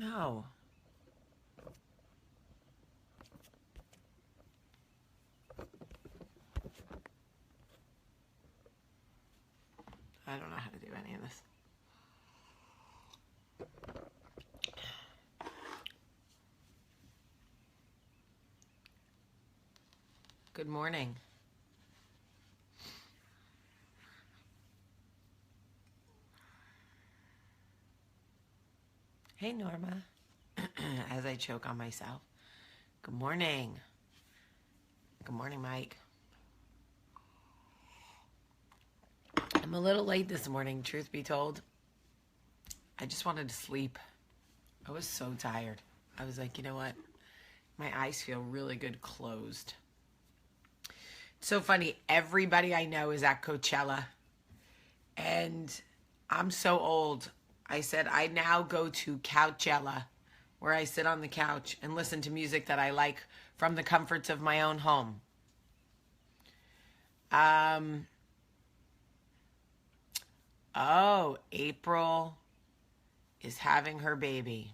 No. I don't know how to do any of this. Good morning. Hey, Norma. As I choke on myself. Good morning. Good morning, Mike. I'm a little late this morning, truth be told. I just wanted to sleep. I was so tired. I was like, you know what? My eyes feel really good closed. It's so funny. Everybody I know is at Coachella. And I'm so old. I said, I now go to Couchella, where I sit on the couch and listen to music that I like from the comforts of my own home. Oh, April is having her baby.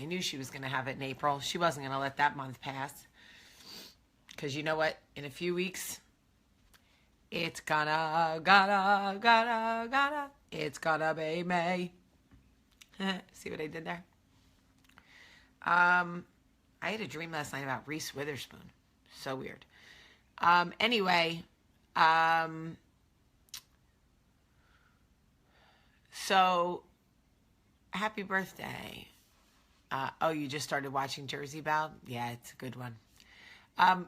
I knew she was going to have it in April. She wasn't going to let that month pass. Because you know what? In a few weeks, it's gonna be May. See what I did there? I had a dream last night about Reese Witherspoon. So weird. Anyway, so happy birthday. Oh, you just started watching Jersey Belle? Yeah, it's a good one.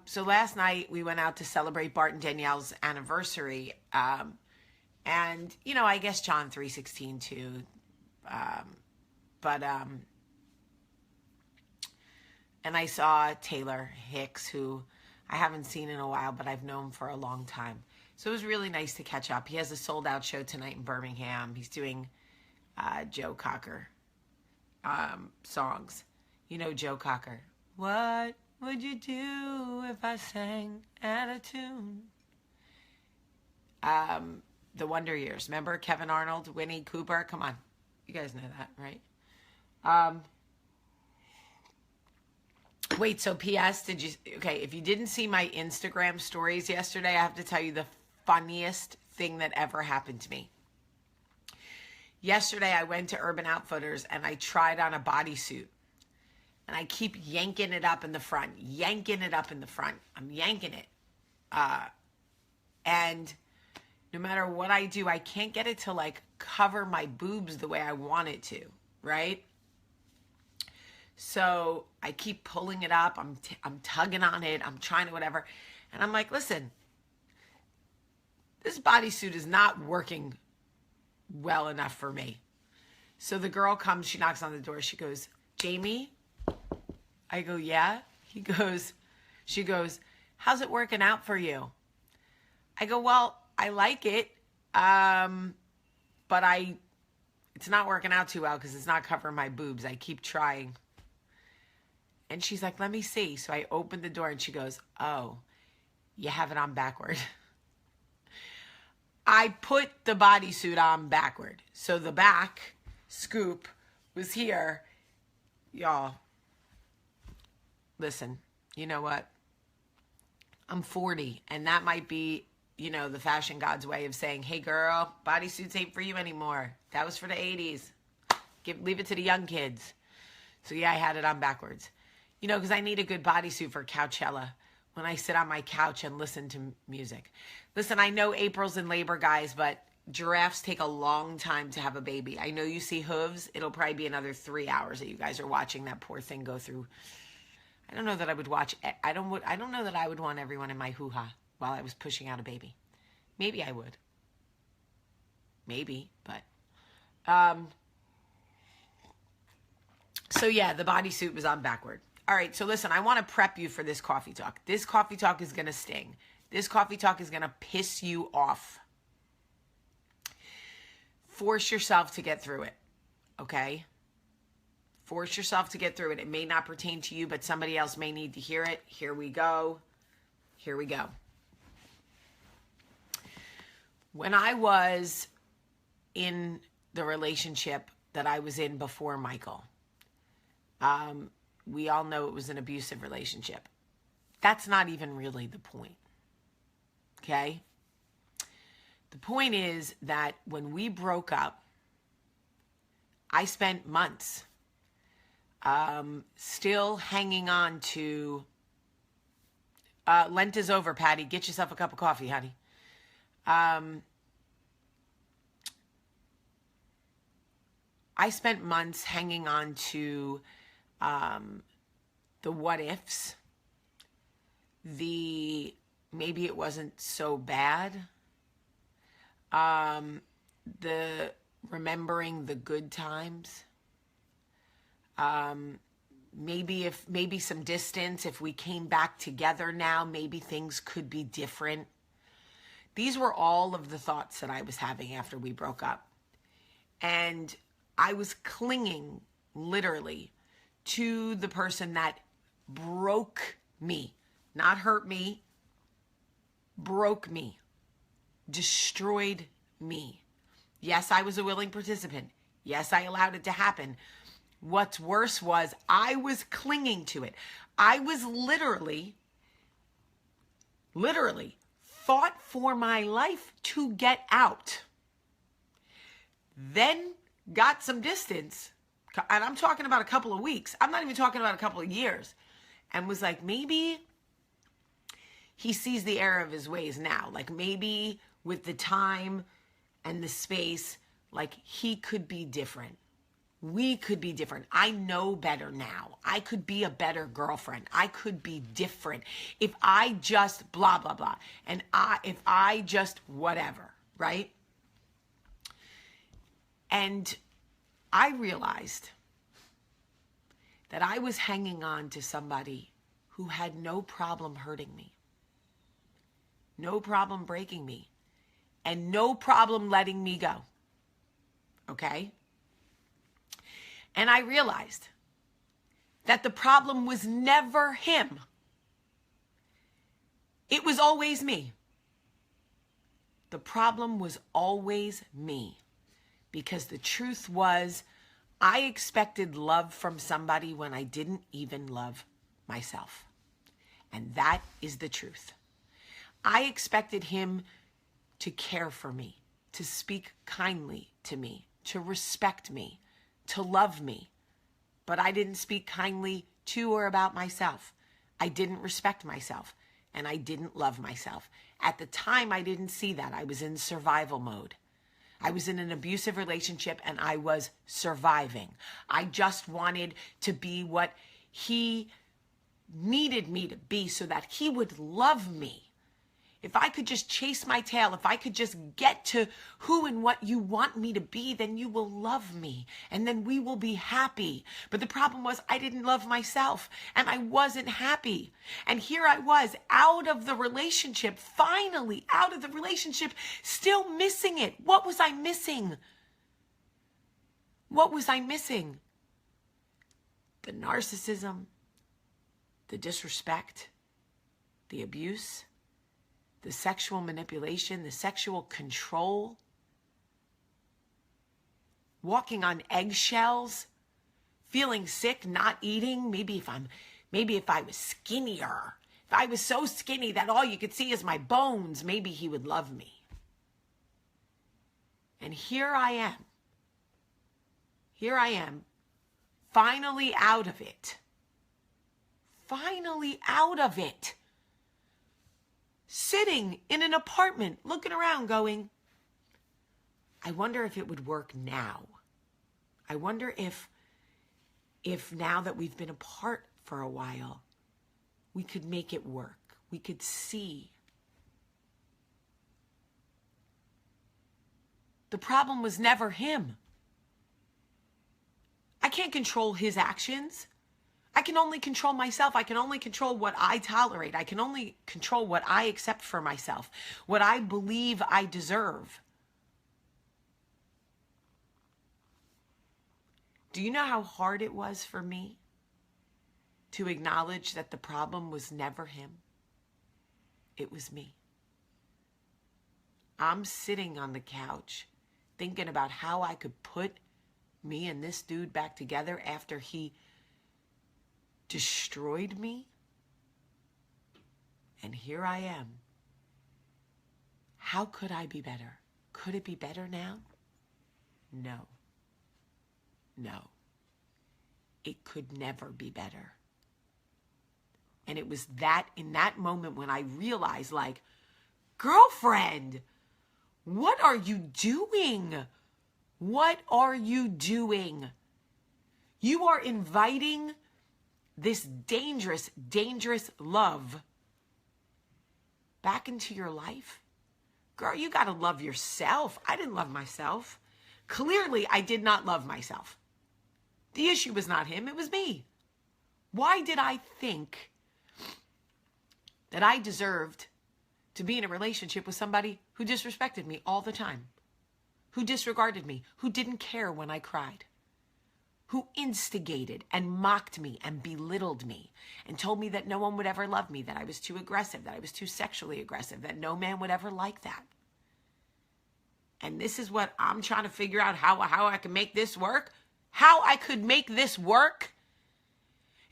So last night we went out to celebrate Bart and Danielle's anniversary. And, you know, I guess John 3:16 too. And I saw Taylor Hicks, who I haven't seen in a while, but I've known for a long time. So it was really nice to catch up. He has a sold-out show tonight in Birmingham. He's doing Joe Cocker songs. You know Joe Cocker. What would you do if I sang out of tune? The Wonder Years. Remember Kevin Arnold, Winnie Cooper? Come on. You guys know that, right? Wait, so P.S., if you didn't see my Instagram stories yesterday, I have to tell you the funniest thing that ever happened to me. Yesterday, I went to Urban Outfitters and I tried on a bodysuit. And I keep yanking it up in the front. I'm yanking it. And no matter what I do, I can't get it to like cover my boobs the way I want it to, right? So I keep pulling it up. I'm tugging on it. I'm trying to whatever. And I'm like, listen, this bodysuit is not working well enough for me. So the girl comes, she knocks on the door. She goes, Jamie? I go, yeah. She goes, how's it working out for you? I go, well, I like it. But it's not working out too well because it's not covering my boobs. I keep trying. And she's like, let me see. So I opened the door and she goes, oh, you have it on backward. I put the bodysuit on backward. So the back scoop was here. Y'all, listen, you know what? I'm 40 and that might be, you know, the fashion god's way of saying, hey girl, bodysuits ain't for you anymore. That was for the 80s. Leave it to the young kids. So yeah, I had it on backwards. You know, because I need a good bodysuit for Couchella when I sit on my couch and listen to music. Listen, I know April's in labor, guys, but giraffes take a long time to have a baby. I know you see hooves. It'll probably be another 3 hours that you guys are watching that poor thing go through. I don't know that I would watch. I don't know that I would want everyone in my hoo-ha while I was pushing out a baby. Maybe I would. Maybe, but. So yeah, the bodysuit was on backward. All right, so listen, I want to prep you for this coffee talk. This coffee talk is going to sting. This coffee talk is going to piss you off. Force yourself to get through it, okay? Force yourself to get through it. It may not pertain to you, but somebody else may need to hear it. Here we go. Here we go. When I was in the relationship that I was in before Michael, We all know it was an abusive relationship. That's not even really the point. Okay? The point is that when we broke up, I spent months still hanging on to... Lent is over, Patty. Get yourself a cup of coffee, honey. I spent months hanging on to the what ifs, the maybe it wasn't so bad, the remembering the good times, maybe some distance. If we came back together now, maybe things could be different. These were all of the thoughts that I was having after we broke up. And I was clinging literally to the person that broke me, not hurt me, broke me, destroyed me. Yes, I was a willing participant. Yes, I allowed it to happen. What's worse was I was clinging to it. I was literally fought for my life to get out. Then got some distance, and I'm talking about a couple of weeks. I'm not even talking about a couple of years. And was like, maybe he sees the error of his ways now. Like maybe with the time and the space, like he could be different. We could be different. I know better now. I could be a better girlfriend. I could be different if I just blah, blah, blah. And if I just whatever, right? And I realized that I was hanging on to somebody who had no problem hurting me, no problem breaking me, and no problem letting me go. Okay? And I realized that the problem was never him. It was always me. The problem was always me. Because the truth was, I expected love from somebody when I didn't even love myself. And that is the truth. I expected him to care for me, to speak kindly to me, to respect me, to love me. But I didn't speak kindly to or about myself. I didn't respect myself, and I didn't love myself. At the time, I didn't see that. I was in survival mode. I was in an abusive relationship and I was surviving. I just wanted to be what he needed me to be so that he would love me. If I could just chase my tail, if I could just get to who and what you want me to be, then you will love me and then we will be happy. But the problem was I didn't love myself and I wasn't happy. And here I was out of the relationship, finally out of the relationship, still missing it. What was I missing? What was I missing? The narcissism, the disrespect, the abuse, the sexual manipulation, the sexual control, walking on eggshells, feeling sick, not eating. Maybe if I was skinnier, if I was so skinny that all you could see is my bones, maybe he would love me. And here I am, finally out of it. Sitting in an apartment, looking around going, I wonder if it would work now. I wonder if now that we've been apart for a while, we could make it work. We could see. The problem was never him. I can't control his actions. I can only control myself. I can only control what I tolerate. I can only control what I accept for myself, what I believe I deserve. Do you know how hard it was for me to acknowledge that the problem was never him? It was me. I'm sitting on the couch thinking about how I could put me and this dude back together after he destroyed me. And here I am. How could I be better? Could it be better now? No. No. It could never be better. And it was that in that moment when I realized, like, girlfriend, what are you doing? What are you doing? You are inviting this dangerous, dangerous love back into your life. Girl, you got to love yourself. I didn't love myself. Clearly, I did not love myself. The issue was not him, it was me. Why did I think that I deserved to be in a relationship with somebody who disrespected me all the time, who disregarded me, who didn't care when I cried, who instigated and mocked me and belittled me and told me that no one would ever love me, that I was too aggressive, that I was too sexually aggressive, that no man would ever like that. And this is what I'm trying to figure out, how I can make this work. How I could make this work.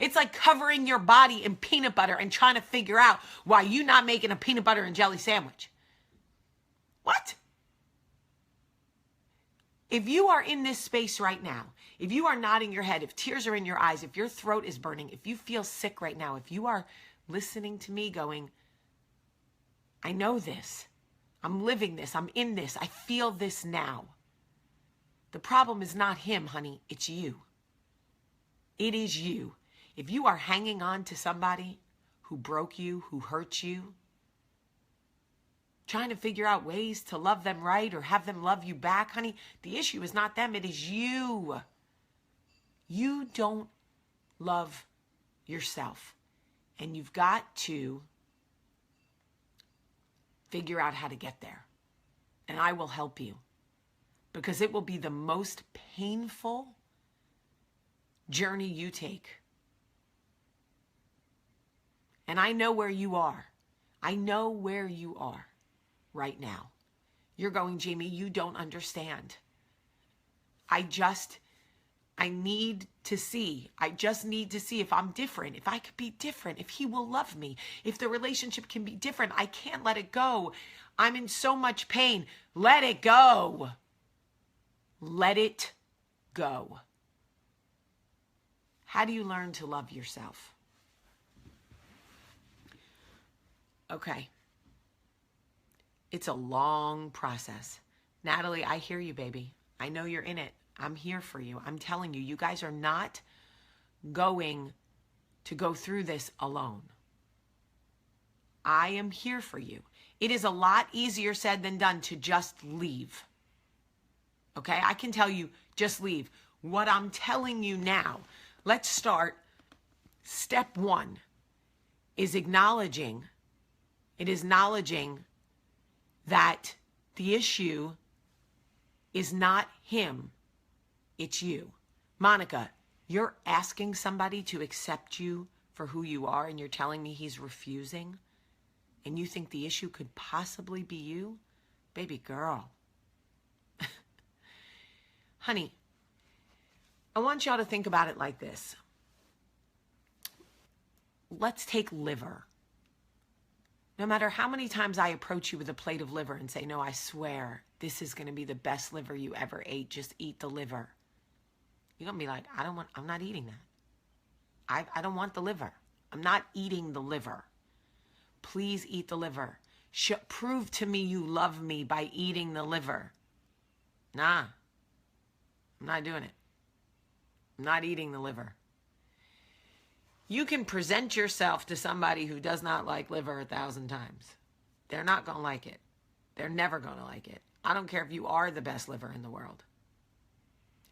It's like covering your body in peanut butter and trying to figure out why you're not making a peanut butter and jelly sandwich. What? If you are in this space right now, if you are nodding your head, if tears are in your eyes, if your throat is burning, if you feel sick right now, if you are listening to me going, I know this, I'm living this, I'm in this, I feel this now. The problem is not him, honey, it's you. It is you. If you are hanging on to somebody who broke you, who hurt you, trying to figure out ways to love them right or have them love you back, honey, the issue is not them, it is you. You don't love yourself. And you've got to figure out how to get there. And I will help you. Because it will be the most painful journey you take. And I know where you are. I know where you are right now. You're going, Jamie, you don't understand. I need to see. I just need to see if I'm different, if I could be different, if he will love me, if the relationship can be different. I can't let it go. I'm in so much pain. Let it go. Let it go. How do you learn to love yourself? Okay. It's a long process. Natalie, I hear you, baby. I know you're in it. I'm here for you. I'm telling you, you guys are not going to go through this alone. I am here for you. It is a lot easier said than done to just leave. Okay, I can tell you, just leave. What I'm telling you now, let's start. Step one is acknowledging that the issue is not him, it's you. Monica, you're asking somebody to accept you for who you are and you're telling me he's refusing and you think the issue could possibly be you? Baby girl. Honey, I want y'all to think about it like this. Let's take liver. No matter how many times I approach you with a plate of liver and say, no, I swear, this is going to be the best liver you ever ate. Just eat the liver. You're going to be like, I'm not eating that. I don't want the liver. I'm not eating the liver. Please eat the liver. Prove to me you love me by eating the liver. Nah. I'm not doing it. I'm not eating the liver. You can present yourself to somebody who does not like liver 1,000 times. They're not going to like it. They're never going to like it. I don't care if you are the best liver in the world.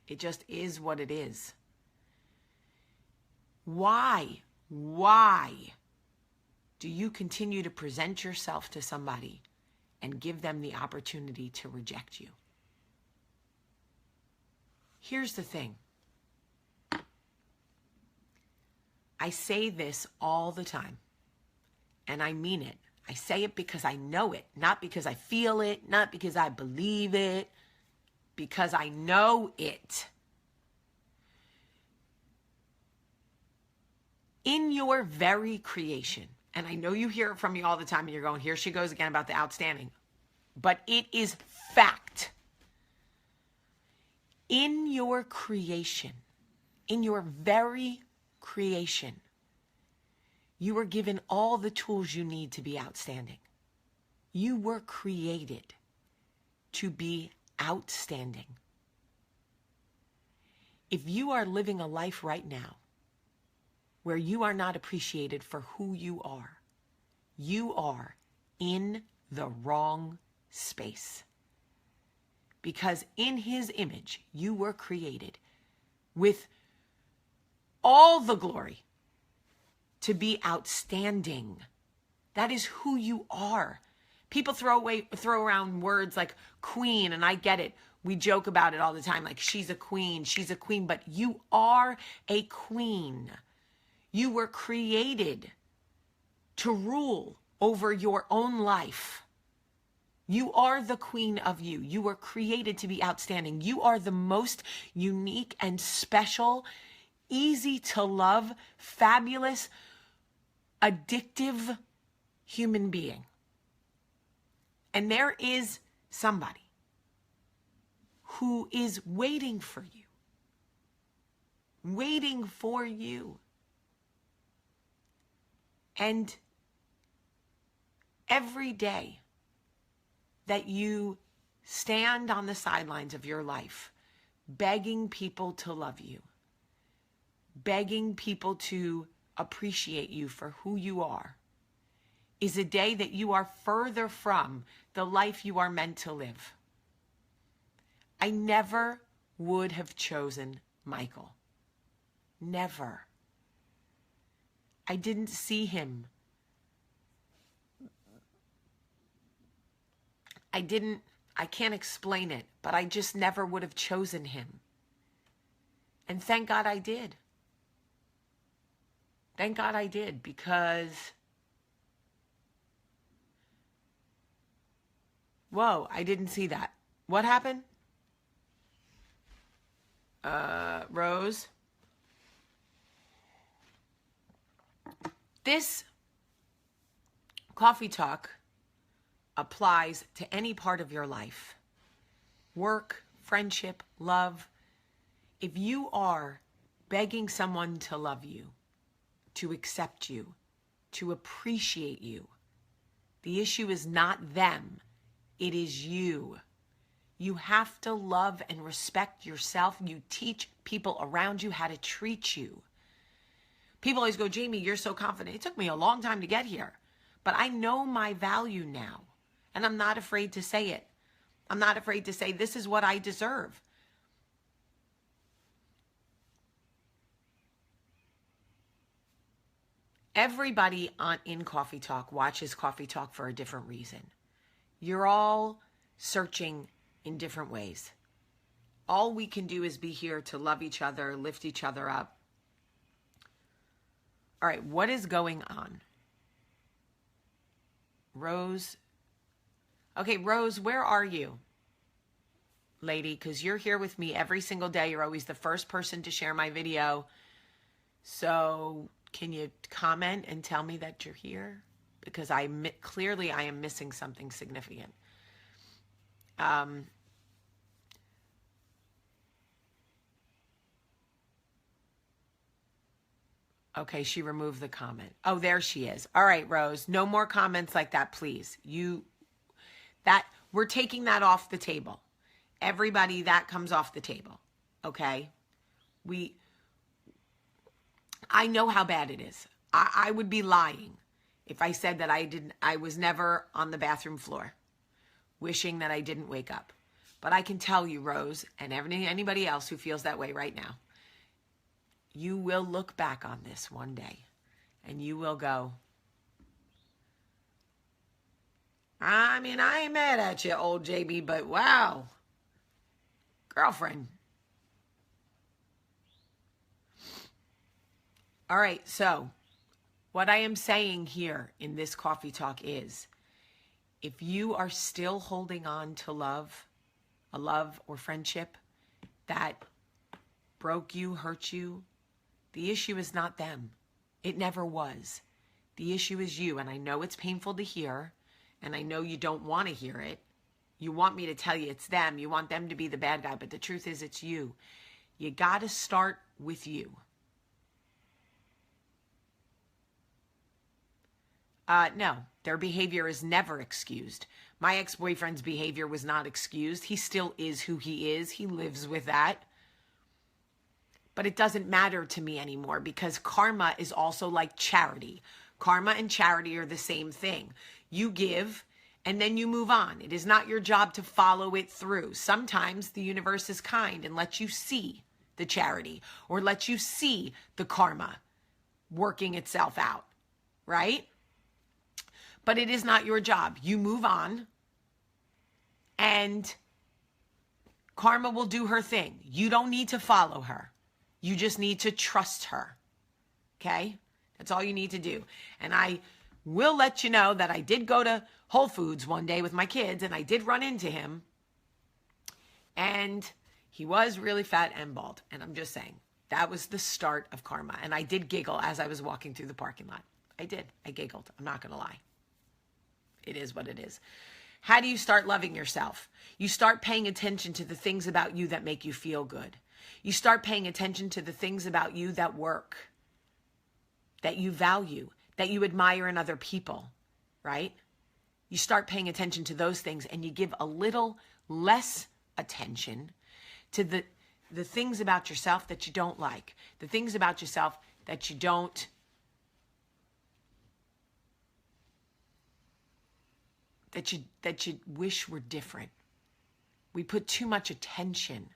It just is what it is. Why do you continue to present yourself to somebody and give them the opportunity to reject you? Here's the thing. I say this all the time, and I mean it. I say it because I know it, not because I feel it, not because I believe it, because I know it. In your very creation, and I know you hear it from me all the time and you're going, here she goes again about the outstanding, but it is fact. In your creation, in your very creation, you were given all the tools you need to be outstanding. You were created to be outstanding. If you are living a life right now where you are not appreciated for who you are in the wrong space. Because in his image, you were created with all the glory to be outstanding. That is who you are. People throw around words like queen, and I get it. We joke about it all the time, like she's a queen, but you are a queen. You were created to rule over your own life. You are the queen of you. You were created to be outstanding. You are the most unique and special, easy to love, fabulous, addictive human being. And there is somebody who is waiting for you. Waiting for you. And every day that you stand on the sidelines of your life, begging people to love you, begging people to appreciate you for who you are, is a day that you are further from the life you are meant to live. I never would have chosen Michael. Never. I didn't see him. I can't explain it, but I just never would have chosen him. And thank God I did. Thank God I did, because, whoa, I didn't see that. What happened? Rose? This coffee talk applies to any part of your life. Work, friendship, love. If you are begging someone to love you, to accept you, to appreciate you, the issue is not them, it is you. You have to love and respect yourself. You teach people around you how to treat you. People always go, Jamie, you're so confident. It took me a long time to get here, but I know my value now, and I'm not afraid to say it. I'm not afraid to say this is what I deserve. Everybody in Coffee Talk watches Coffee Talk for a different reason. You're all searching in different ways. All we can do is be here to love each other, lift each other up. All right, what is going on? Rose. Okay, Rose, where are you? Lady, because you're here with me every single day. You're always the first person to share my video. So can you comment and tell me that you're here? Because clearly I am missing something significant. Okay, she removed the comment. Oh, there she is. All right, Rose, no more comments like that, please. We're taking that off the table. Everybody, that comes off the table. Okay? I know how bad it is. I would be lying if I said that I was never on the bathroom floor wishing that I didn't wake up. But I can tell you, Rose, and anybody else who feels that way right now, you will look back on this one day and you will go, I mean, I ain't mad at you, old JB, but wow, girlfriend. All right, so what I am saying here in this coffee talk is, if you are still holding on to a love or friendship that broke you, hurt you, the issue is not them. It never was. The issue is you, and I know it's painful to hear, and I know you don't want to hear it. You want me to tell you it's them. You want them to be the bad guy, but the truth is it's you. You got to start with you. No, their behavior is never excused. My ex-boyfriend's behavior was not excused. He still is who he is. He lives with that. But it doesn't matter to me anymore because karma is also like charity. Karma and charity are the same thing. You give and then you move on. It is not your job to follow it through. Sometimes the universe is kind and lets you see the charity or lets you see the karma working itself out, right? But it is not your job. You move on and karma will do her thing. You don't need to follow her. You just need to trust her. Okay? That's all you need to do. And I will let you know that I did go to Whole Foods one day with my kids and I did run into him. And he was really fat and bald. And I'm just saying, that was the start of karma. And I did giggle as I was walking through the parking lot. I did. I giggled. I'm not going to lie. It is what it is. How do you start loving yourself? You start paying attention to the things about you that make you feel good. You start paying attention to the things about you that work, that you value, that you admire in other people, right? You start paying attention to those things and you give a little less attention to the things about yourself that you don't like, the things about yourself that you don't that you wish were different. We put too much attention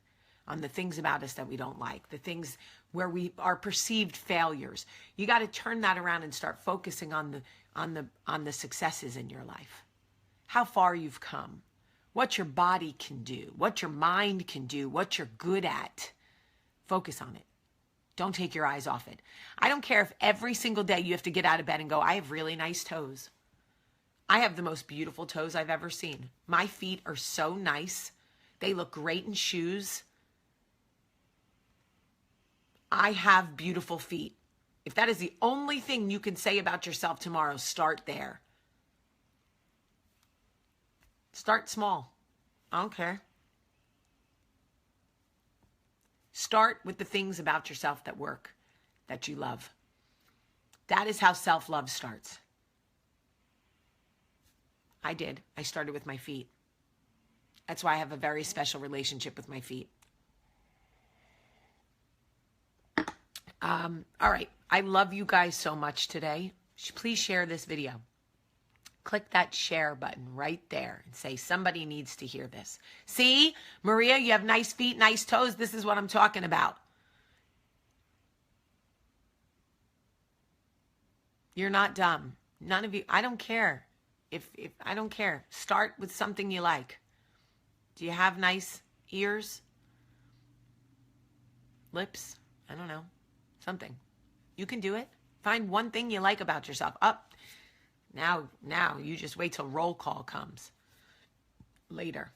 on the things about us that we don't like, the things where we are perceived failures. You got to turn that around and start focusing on the successes in your life. How far you've come, what your body can do, what your mind can do, what you're good at. Focus on it. Don't take your eyes off it. I don't care if every single day you have to get out of bed and go, I have really nice toes. I have the most beautiful toes I've ever seen. My feet are so nice. They look great in shoes. I have beautiful feet. If that is the only thing you can say about yourself tomorrow, start there. Start small. I don't care. Start with the things about yourself that work, that you love. That is how self-love starts. I did. I started with my feet. That's why I have a very special relationship with my feet. All right. I love you guys so much today. Please share this video. Click that share button right there and say somebody needs to hear this. See, Maria, you have nice feet, nice toes. This is what I'm talking about. You're not dumb. None of you. I don't care. If I don't care. Start with something you like. Do you have nice ears? Lips? I don't know. Something. You can do it. Find one thing you like about yourself. Up. Now, you just wait till roll call comes later.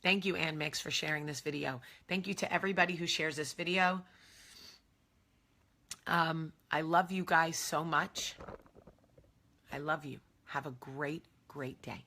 Thank you, Ann Mix, for sharing this video. Thank you to everybody who shares this video. I love you guys so much. I love you. Have a great, great day.